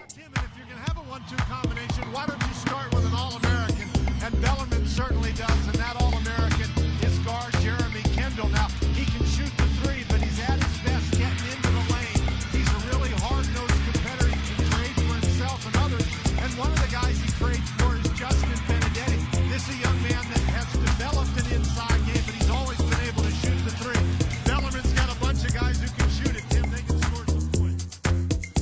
Tim, and if you're going to have a 1-2 combination, why don't you start with an All-American? And Bellarmine certainly does, and that All-American is guard Jeremy Kendle. Now, he can shoot the three, but he's at his best getting into the lane. He's a really hard-nosed competitor. He can trade for himself and others. And one of the guys he trades for is Justin Benedetti. This is a young man that has developed an inside game, but he's always been able to shoot the three. Bellarmine's got a bunch of guys who can shoot it, Tim. They can score some points.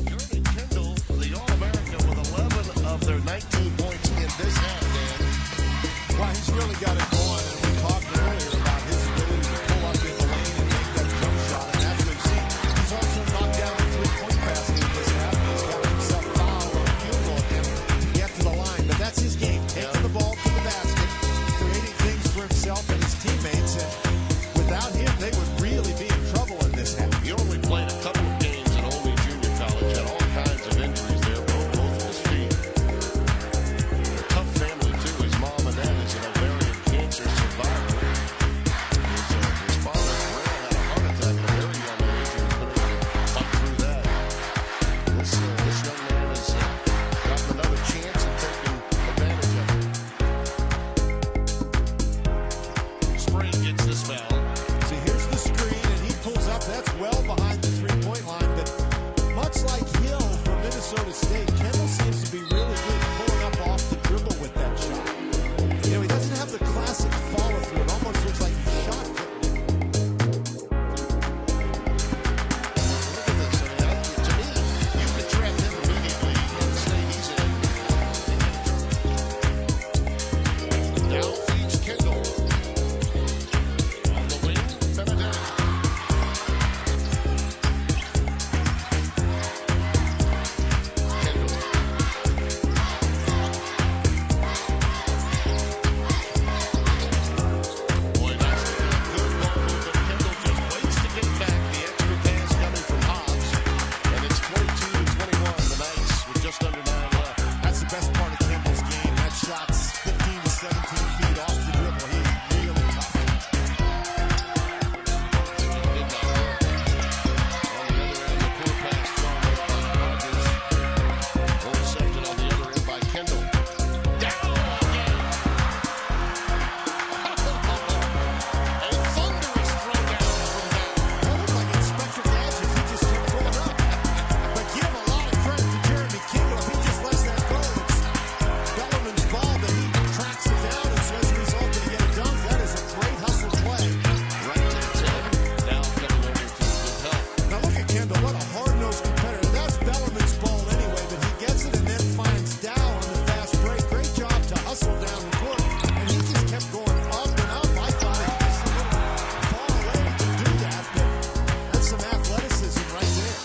Jeremy Kendle, the All-American, with 11 of their 19 points in this half, Dan. Well, he's really got it going, and we talked earlier about his ability to pull up in the lane and make that jump shot, and as we've seen, he's also knocked down a three-point basket in this half. He's got himself foul or a field goal attempt to get to the line, but that's his game, taking the ball to the basket, creating things for himself and his teammates, and without him, they would really be in trouble in this half. He only played a couple of games at Olney Junior College, had all kinds of injuries there, broke both of his feet. A tough family, too. His mom and dad is an ovarian cancer survivor. His father, Will, had a heart attack at a very young age and couldn't even fight through that. This young man has gotten another chance and taken advantage of it. Spring gets this foul. See, here's the screen, and he pulls up. That's well behind the three-point line, but much like Hill from Minnesota State, Kendle seems to be really good pulling up off the dribble with that shot. You know, he doesn't have the classic follow-through. It almost looks like he shot it. Look at this. I mean, to me, you could trap him immediately and say he's in. Down feeds Kendle. On the wing, Benedetti. Kendle. Boy, nice to get good ball movement. Kendle just waits to get back. The extra pass coming from Hobbs. And it's 22-21. The Knights with just under 9 left. That's the best part of Kendle's game. That shot's 15 to 17 feet off the dribble. He's really tough. Did not work. On the other end, the poor pass thrown by Hodges. Intercepted on the other end by Kendle. Down again. A thunderous throwdown from down. That looked like Inspector Gadget. He just kept pulling up. But give a lot of credit to Jeremy Kendle. If he just lets that go, it's Bellarmine's ball, but he tracks it down, and so as a result, they get a dunk. That is a great hustle play. Right to the 10. Now coming over to good help. Now look at Kendle. What a hard-nosed competitor. That's Bellarmine's ball anyway, but he gets it and then finds Dow on the fast break. Great job to hustle down the court, and he just kept going up and up. I thought he was a little far away to do that, but that's some athleticism right there.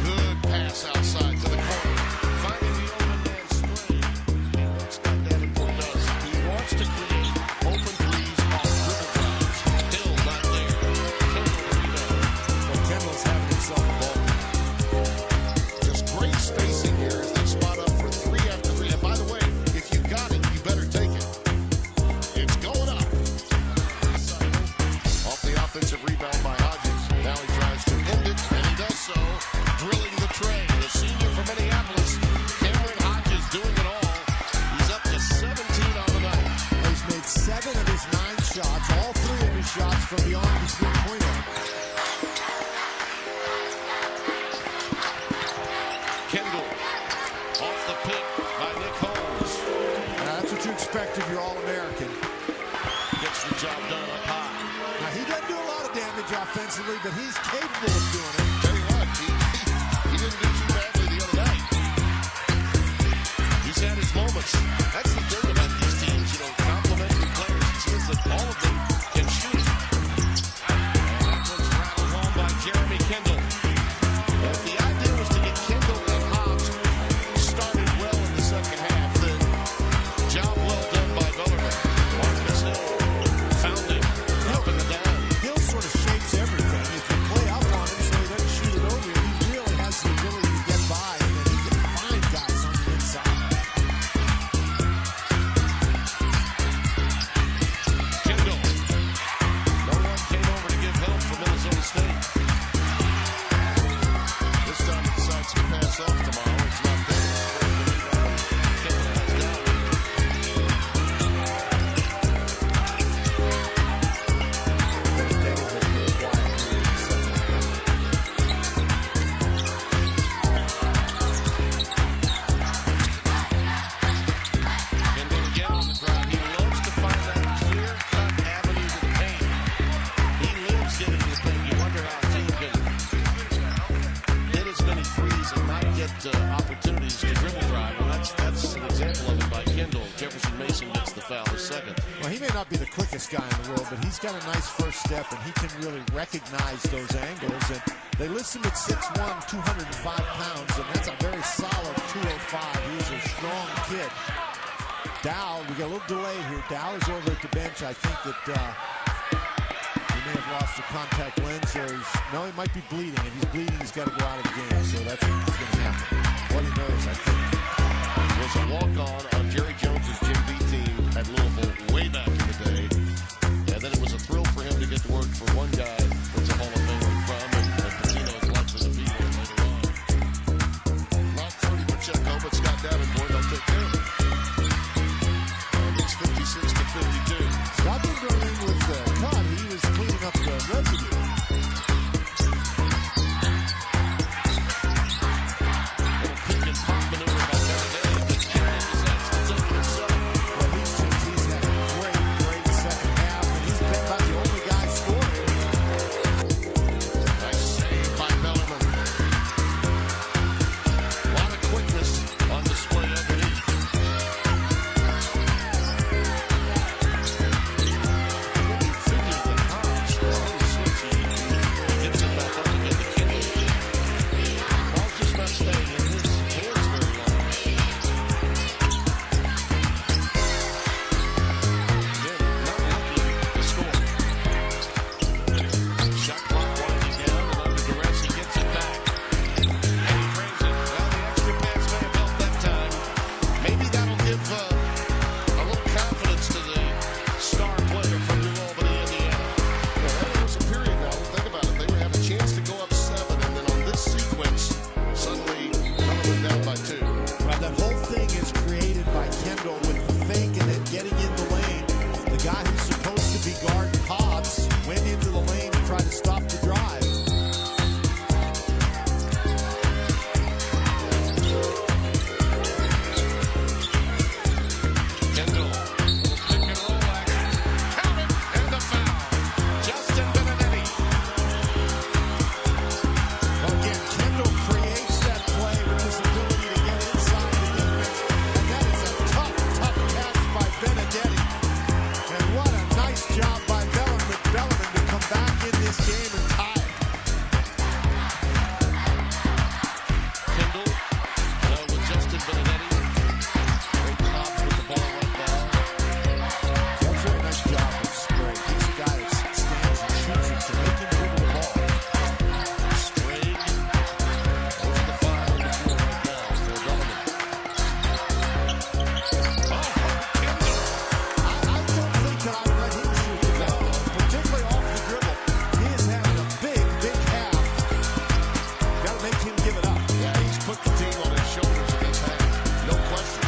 Good pass outside to the corner. Finding the open man Spring. Looks like that important does. He wants to create open threes off dribble drives. Hill not there. Kendle the rebound. Well, Kendall's having himself a ball. Just great spacing here as they spot up for 3 after 3. And by the way, if you got it, you better take it. It's going up. Off the offensive rebound by Hodges. Now he tries to end it, and he does so, drilling the tray. The senior from Minneapolis, Cameron Hodges, doing it all. He's up to 17 on the night. He's made 7 of his 9 shots, all 3 of his shots from beyond the three-point line. Kendle off the pick by Nick Holmes. Now, that's what you expect of your All-American. Gets the job done up high. Now, he doesn't do a lot of damage offensively, but he's capable of doing it. Tell you what, he didn't do too badly the other night. He's had his moments. That's the thing about these teams, you know, complimentary players. It seems that all of them can shoot. And that one's rattled home by Jeremy Kendle. If the idea was to get Kendle and Hobbs started well in the second half, then job well done by Bellarmine. Marcus Hill found him up and down. Hill sort of shapes everything. If you play up on him so he doesn't shoot it over you, he really has the ability to get by, and then he can find guys on the inside. not be the quickest guy in the world, but he's got a nice first step, and he can really recognize those angles. And they list him at 6'1", 205 pounds, and that's a very solid 205. He's a strong kid. Dow, we got a little delay here. Dow is over at the bench. I think that he may have lost a contact lens, or he might be bleeding. If he's bleeding, he's got to go out of the game. So that's what's going to happen. What he knows, I think. Was a walk-on Jerry Jones's Jim B team at Louisville way back in the day. And then it was a thrill for him to get to work for one guy that's a Hall of Famer from, and Patino's likely to be there later on. Not 30 Pacheco, but Scott Davenport, they'll take care of it. And it's 56 to 52. Scott didn't go in with the cut. He was cleaning up the residue. Kendle with the fake and then getting in the lane. The guy who's supposed to be guarding Hobbs went into the lane and tried to stop the drive. Kendle, little pick and roll action. Count it, and the foul. Justin Benedetti. Well, again, Kendle creates that play with his ability to get inside the defense, and that is a tough catch by Benedetti. And what a nice job by Bellarmine to come back in this game and tie it. Kendle, along with Justin Benedetti. Great Hobbs with the ball right now. That's a nice job of Sprague. He's a guy that stands and shoots it to make him dribble the ball. Sprague. Those are the five on the floor right now for Bellarmine. Kendle. I don't think that I would let him shoot the ball, particularly off the dribble. He is having a big half. Got to make him give it up. Yeah, he's put the team on his shoulders in this half. No question.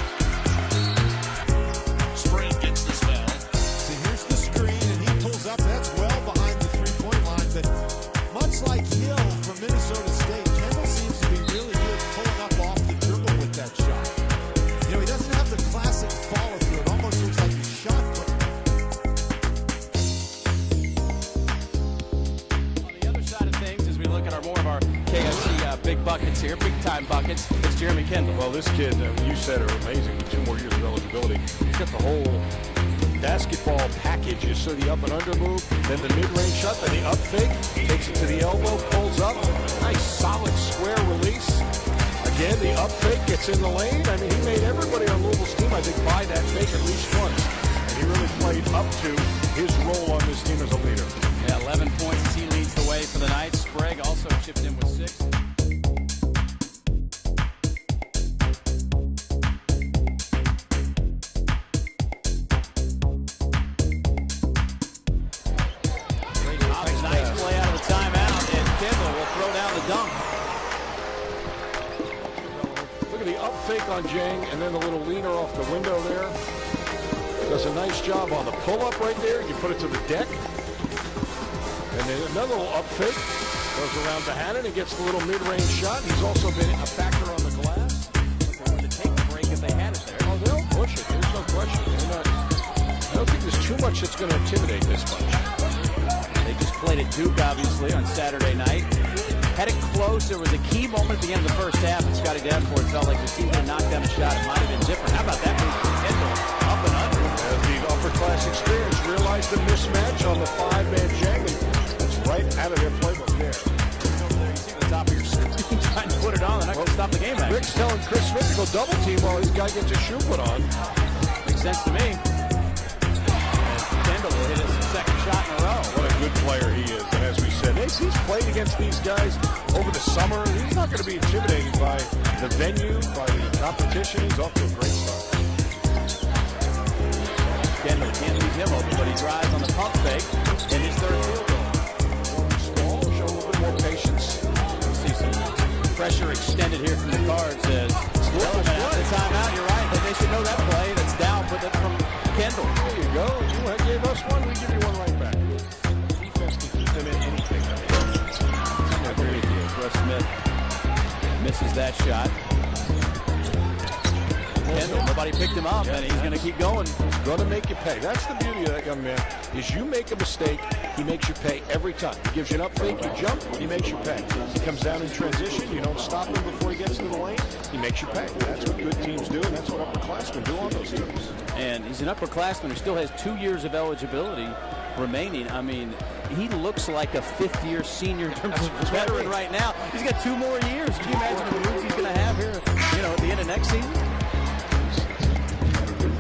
Sprague gets this foul. See, here's the screen, and he pulls up. That's well behind the three-point line. But much like Hill from Minnesota State, Kendle seems to be really good pulling up off the dribble with that shot. You know, he doesn't have the classic follow-through. It almost looks like he's shot put. On the other side of things, as we look at more of our KFC big buckets here, big-time buckets, it's Jeremy Kendle. Well, this kid, you said, are amazing. 2 more years of eligibility. He's got the whole basketball package. You saw the up and under move, then the mid-range shot, then the up fake, takes it to the elbow, pulls up. Nice, solid, square release. Again, the up fake gets in the lane. I mean, he made everybody on Louisville's team, I think, buy that fake at least once. And he really played up to his role on this team as a leader. Yeah, 11 points as he leads the way for the night. Sprague also chipped in with 6. Nice play out of the timeout, and Kendle will throw down the dunk. Look at the up fake on Jang, and then the little leaner off the window there. Does a nice job on the pull-up right there. You put it to the deck. And then another little up fake. Goes around to Hannon and gets the little mid-range shot. He's also been a factor on the glass. They wanted to take the break if they had it there. Oh, they'll push it. There's no question. I don't think there's too much that's going to intimidate this bunch. They just played at Duke, obviously, on Saturday night. Had it close. There was a key moment at the end of the first half, and Scotty Davenport felt like the team could have knocked down a shot. It might have been different. How about that move from Kendle? Up and under. The upper class experience there's the mismatch on the 5-man Jang. That's right out of their playbook there. You see the top of your screen trying to put it on. They're not going to stop the game. Rick's telling Chris Smith to go double team while this guy gets his shoe put on. Makes sense to me. And Kendle will hit his second shot in a row. What a good player he is. And as we said, he's played against these guys over the summer. He's not going to be intimidated by the venue, by the competition. He's off to a great start. Kendle can't leave him open, but he drives on the pump fake in his third field goal. Small, show a little bit more patience. See some pressure extended here from the Cards as Bellman after the timeout. You're right, but they should know that play. That's down, but that's from Kendle. There you go. You gave us one, we give you one right back. Defense can keep them in anything. I agree with you. Russ Smith misses that shot. Kendle, nobody picked him up, and he's going to keep going. He's going to make you pay. That's the beauty of that young man, is you make a mistake, he makes you pay every time. He gives you an up fake, you jump, he makes you pay. He comes down in transition, you don't stop him before he gets to the lane, he makes you pay. That's what good teams do, and that's what upperclassmen do on those teams. And he's an upperclassman who still has 2 years of eligibility remaining. I mean, he looks like a fifth-year senior in terms of veteran right now. He's got 2 more years. Can you imagine the moves he's going to have here, at the end of next season?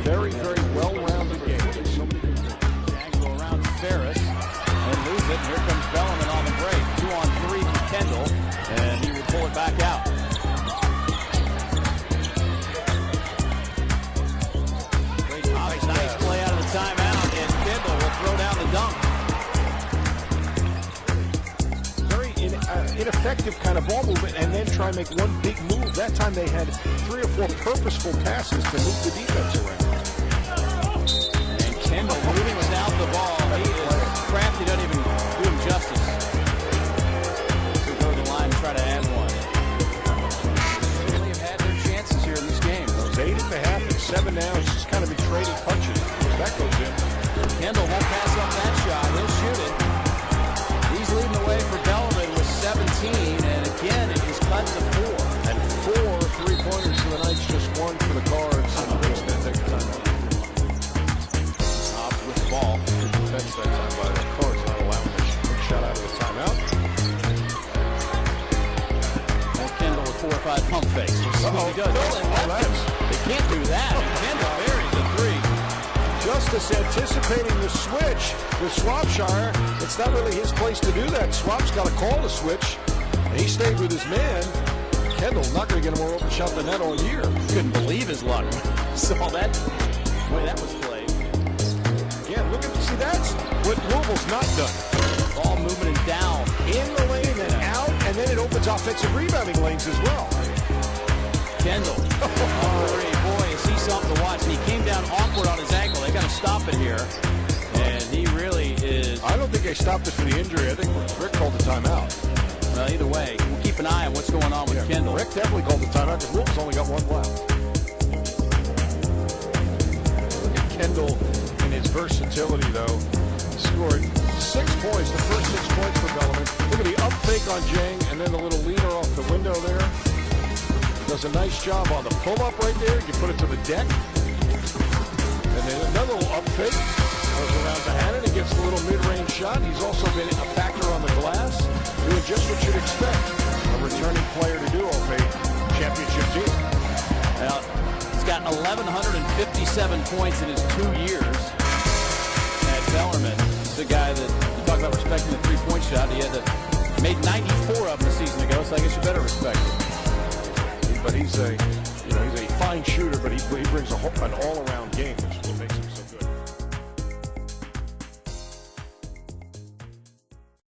Very, very well-rounded game. Jags go around Ferris and lose it. And here comes Bellman on the break. 2-on-3 from Kendle, and he will pull it back out. Nice play out of the timeout, and Kendle will throw down the dunk. Very ineffective kind of ball movement, and then try and make one big move. That time they had 3 or 4 purposeful passes to move the defense around. Kendle moving without the ball. He is crafty, doesn't even do him justice. So go to the line and try to add one. They really have had their chances here in this game. It's 8.5 and 7 now. It's just kind of been trading punches. That goes in. Kendle won't pass up that shot. He'll shoot it. He's leading the way for Bellman with 17, and again, it is cut to 4. And 4 3-pointers for the Knights, just 1 for the Cards. Ball. Defense that time by the Cards, not allowing the shot out of the timeout. And Kendle with 4 or 5 pump fakes. He does. They can't do that. Kendle buries the 3. Justice anticipating the switch with Swapshire. It's not really his place to do that. Swap's got to call the switch, and he stayed with his man. Kendall not going to get a more open shot than that all year. Couldn't believe his luck. Saw that. The way that was played. See, that's what Louisville's not done. Ball moving and down. In the lane and out, and then it opens offensive rebounding lanes as well. Kendle. Boy, is he something to watch. And he came down awkward on his ankle. They got to stop it here. And he really is. I don't think they stopped it for the injury. I think Rick called the timeout. Well, either way, we'll keep an eye on what's going on with Kendle. Rick definitely called the timeout because Louisville's only got 1 left. Look at Kendle. His versatility, though, scored 6 points, the first 6 points for Bellman. Look at the up fake on Jang, and then the little leader off the window there. Does a nice job on the pull-up right there. You put it to the deck. And then another little up fake. Goes around to Hannon and gets a little mid-range shot. He's also been a factor on the glass, doing just what you'd expect a returning player to do off a championship team. Well, he's got 1,157 points in his 2 years. Bellerman is the guy that you talk about respecting the 3-point shot. He had made 94 of them a season ago, so I guess you better respect him. But he's a fine shooter, but he brings an all-around game.